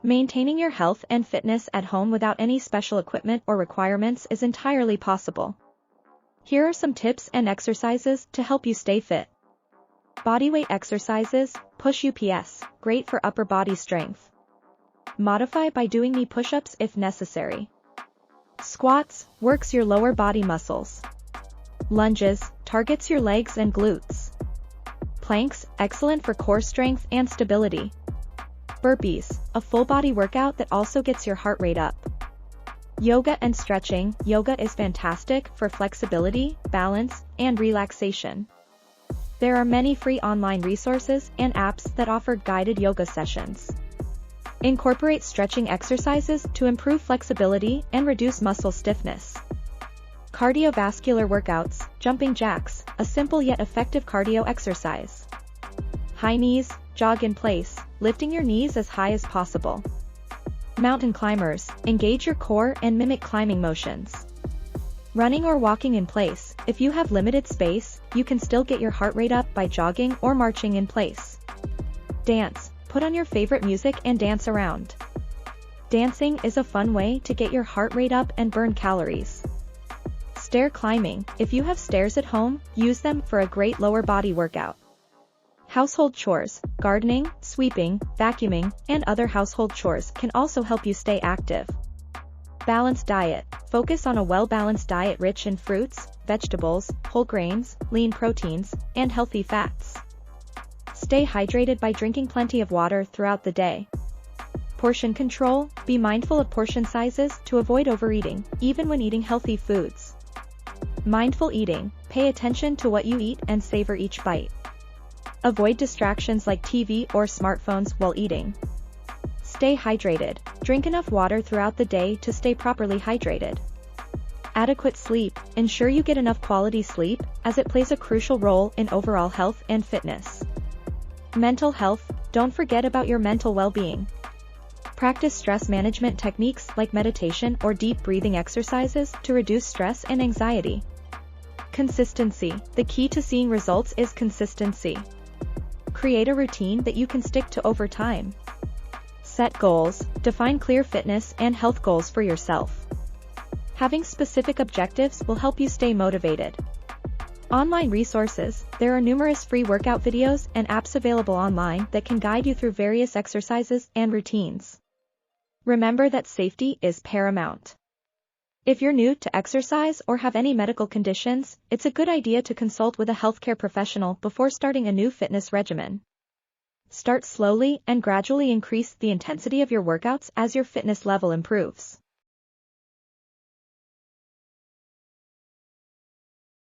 Maintaining your health and fitness at home without any special equipment or requirements is entirely possible. Here are some tips and exercises to help you stay fit. Bodyweight exercises, push ups, great for upper body strength. Modify by doing knee push-ups if necessary. Squats, works your lower body muscles. Lunges, targets your legs and glutes. Planks, excellent for core strength and stability. Burpees, a full body workout that also gets your heart rate up. Yoga and stretching, yoga is fantastic for flexibility, balance, and relaxation. There are many free online resources and apps that offer guided yoga sessions. Incorporate stretching exercises to improve flexibility and reduce muscle stiffness. Cardiovascular workouts, jumping jacks, a simple yet effective cardio exercise. High knees, jog in place, lifting your knees as high as possible. Mountain climbers, engage your core and mimic climbing motions. Running or walking in place, if you have limited space, you can still get your heart rate up by jogging or marching in place. Dance, put on your favorite music and dance around. Dancing is a fun way to get your heart rate up and burn calories. Stair climbing, if you have stairs at home, use them for a great lower body workout. Household chores, gardening, sweeping, vacuuming, and other household chores can also help you stay active. Balanced diet, focus on a well-balanced diet rich in fruits, vegetables, whole grains, lean proteins, and healthy fats. Stay hydrated by drinking plenty of water throughout the day. Portion control, be mindful of portion sizes to avoid overeating, even when eating healthy foods. Mindful eating, pay attention to what you eat and savor each bite. Avoid distractions like TV or smartphones while eating. Stay hydrated, drink enough water throughout the day to stay properly hydrated. Adequate sleep, ensure you get enough quality sleep, as it plays a crucial role in overall health and fitness. Mental health, don't forget about your mental well-being. Practice stress management techniques like meditation or deep breathing exercises to reduce stress and anxiety. Consistency, the key to seeing results is consistency. Create a routine that you can stick to over time. Set goals, define clear fitness and health goals for yourself. Having specific objectives will help you stay motivated. Online resources, there are numerous free workout videos and apps available online that can guide you through various exercises and routines. Remember that safety is paramount. If you're new to exercise or have any medical conditions, it's a good idea to consult with a healthcare professional before starting a new fitness regimen. Start slowly and gradually increase the intensity of your workouts as your fitness level improves.